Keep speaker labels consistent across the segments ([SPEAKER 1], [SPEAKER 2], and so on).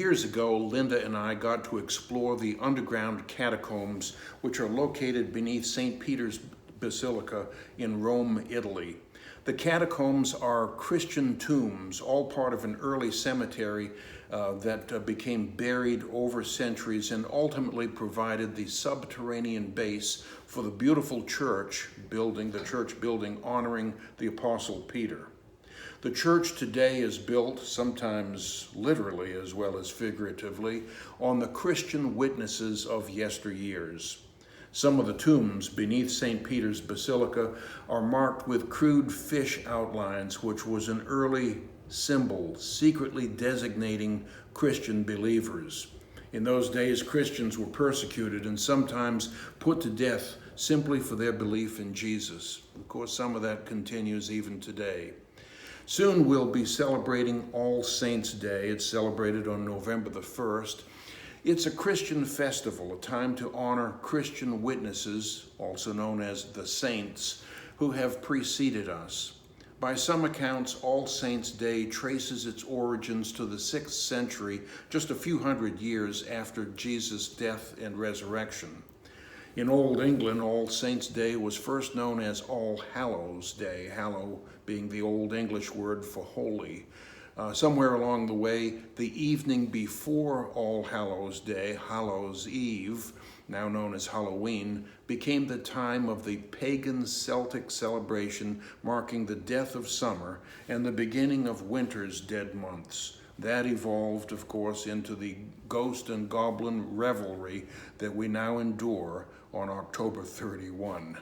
[SPEAKER 1] years ago, Linda and I got to explore the underground catacombs, which are located beneath St. Peter's Basilica in Rome, Italy. The catacombs are Christian tombs, all part of an early cemetery that became buried over centuries and ultimately provided the subterranean base for the beautiful church building honoring the Apostle Peter. The church today is built, sometimes literally as well as figuratively, on the Christian witnesses of yesteryears. Some of the tombs beneath St. Peter's Basilica are marked with crude fish outlines, which was an early symbol secretly designating Christian believers. In those days, Christians were persecuted and sometimes put to death simply for their belief in Jesus. Of course, some of that continues even today. Soon we'll be celebrating All Saints' Day. It's celebrated on November the 1st. It's a Christian festival, a time to honor Christian witnesses, also known as the saints, who have preceded us. By some accounts, All Saints' Day traces its origins to the 6th century, just a few hundred years after Jesus' death and resurrection. In Old England, All Saints' Day was first known as All Hallows' Day, hallow being the Old English word for holy. Somewhere along the way, the evening before All Hallows' Day, Hallows' Eve, now known as Halloween, became the time of the pagan Celtic celebration marking the death of summer and the beginning of winter's dead months. That evolved, of course, into the ghost and goblin revelry that we now endure on October 31.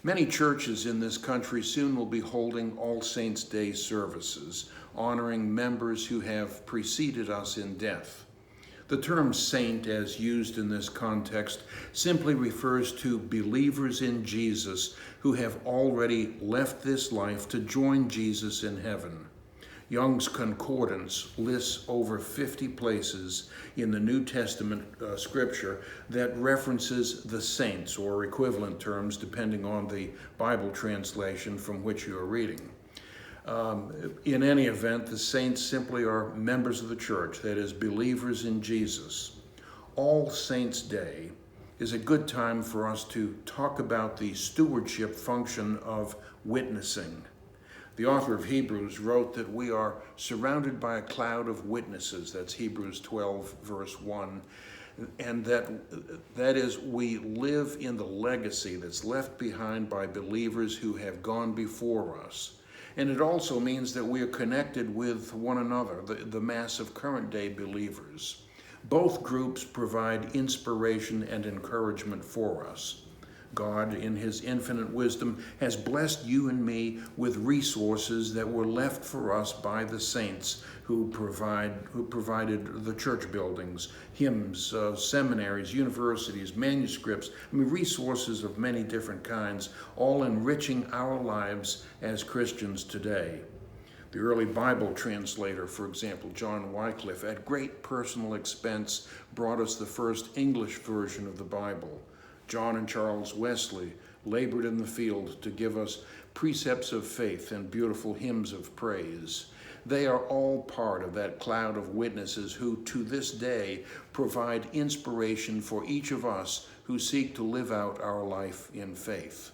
[SPEAKER 1] Many churches in this country soon will be holding All Saints' Day services, honoring members who have preceded us in death. The term saint, as used in this context, simply refers to believers in Jesus who have already left this life to join Jesus in heaven. Young's Concordance lists over 50 places in the New Testament scripture that references the saints, or equivalent terms depending on the Bible translation from which you are reading. In any event, the saints simply are members of the church, that is, believers in Jesus. All Saints' Day is a good time for us to talk about the stewardship function of witnessing. The author of Hebrews wrote that we are surrounded by a cloud of witnesses. That's Hebrews 12, verse 1. And that is, we live in the legacy that's left behind by believers who have gone before us. And it also means that we are connected with one another, the mass of current day believers. Both groups provide inspiration and encouragement for us. God, in his infinite wisdom, has blessed you and me with resources that were left for us by the saints who provided the church buildings, hymns, seminaries, universities, manuscripts, resources of many different kinds, all enriching our lives as Christians today. The early Bible translator, for example, John Wycliffe, at great personal expense, brought us the first English version of the Bible. John and Charles Wesley labored in the field to give us precepts of faith and beautiful hymns of praise. They are all part of that cloud of witnesses who, to this day, provide inspiration for each of us who seek to live out our life in faith.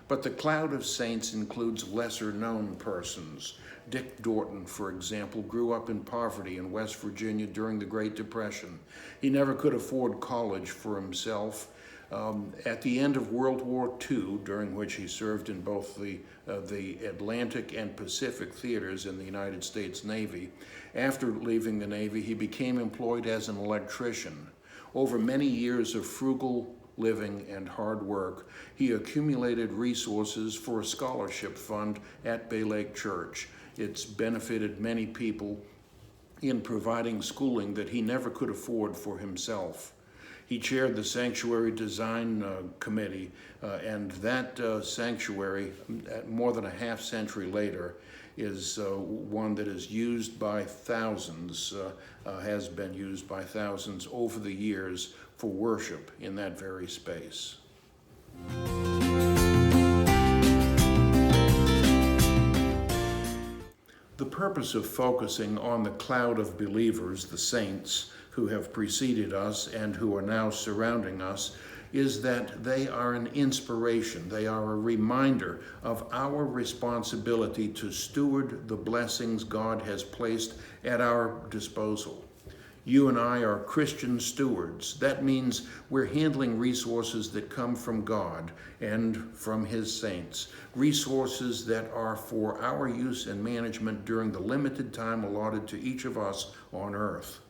[SPEAKER 1] But the cloud of saints includes lesser-known persons. Dick Dorton, for example, grew up in poverty in West Virginia during the Great Depression. He never could afford college for himself. At the end of World War II, during which he served in both the Atlantic and Pacific theaters in the United States Navy, after leaving the Navy, he became employed as an electrician. Over many years of frugal living and hard work, he accumulated resources for a scholarship fund at Bay Lake Church. It's benefited many people in providing schooling that he never could afford for himself. He chaired the Sanctuary Design Committee, and that sanctuary, more than a half century later, is one that is used by thousands, has been used by thousands over the years for worship in that very space. The purpose of focusing on the cloud of believers, the saints, who have preceded us and who are now surrounding us, is that they are an inspiration. They are a reminder of our responsibility to steward the blessings God has placed at our disposal. You and I are Christian stewards. That means we're handling resources that come from God and from His saints, resources that are for our use and management during the limited time allotted to each of us on earth.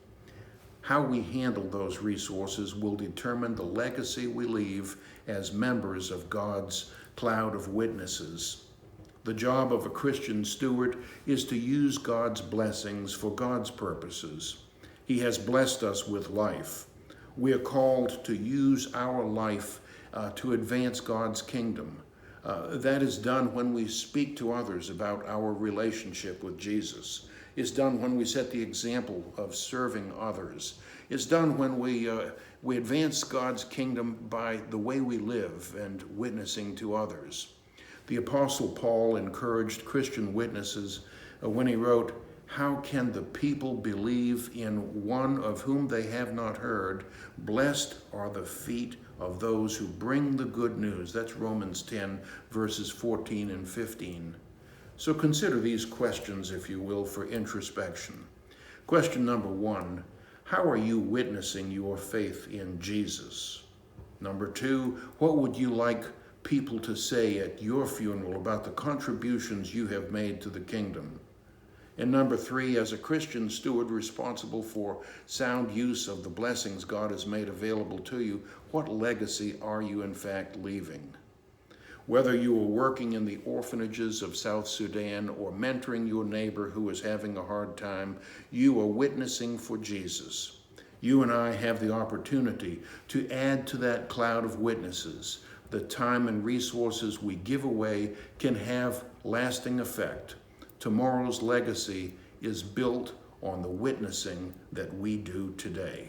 [SPEAKER 1] How we handle those resources will determine the legacy we leave as members of God's cloud of witnesses. The job of a Christian steward is to use God's blessings for God's purposes. He has blessed us with life. We are called to use our life to advance God's kingdom. That is done when we speak to others about our relationship with Jesus. It's done when we set the example of serving others. It's done when we advance God's kingdom by the way we live and witnessing to others. The Apostle Paul encouraged Christian witnesses when he wrote, "How can the people believe in one of whom they have not heard? Blessed are the feet of those who bring the good news." That's Romans 10, verses 14 and 15. So consider these questions, if you will, for introspection. Question number 1, how are you witnessing your faith in Jesus? Number 2, what would you like people to say at your funeral about the contributions you have made to the kingdom? And number 3, as a Christian steward responsible for sound use of the blessings God has made available to you, what legacy are you in fact leaving? Whether you are working in the orphanages of South Sudan or mentoring your neighbor who is having a hard time, you are witnessing for Jesus. You and I have the opportunity to add to that cloud of witnesses. The time and resources we give away can have lasting effect. Tomorrow's legacy is built on the witnessing that we do today.